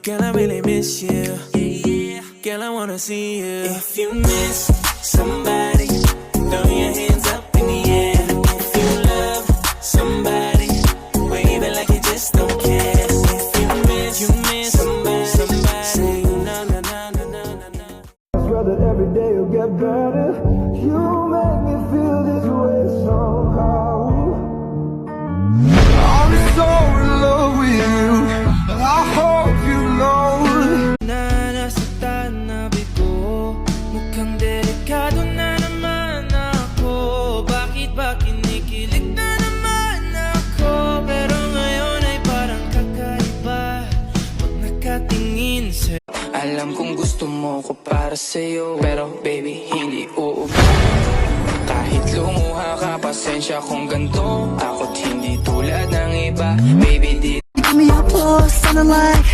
Girl, I really miss you. Girl, I wanna see you. If you miss somebody, throw your hands up in the air. If you love somebody, wave it like you just don't care. If you miss somebody, say na na na na na na. I swear that every day you'll get better. You make me feel this way somehow. I'm so in love with you. I hope you know. Nasaktan na bigo, mukhang delikado na naman ako. Bakit ba kinikilig na naman ako? Pero ngayon ay parang kakaiba pag nakatingin sa'yo. Alam kong gusto mo ko para sa'yo, pero baby hindi uuwi. Kahit lumuha ka, pasensya kung ganito. Ako't hindi tulad ng iba, baby di. Got me up, oh, sounding like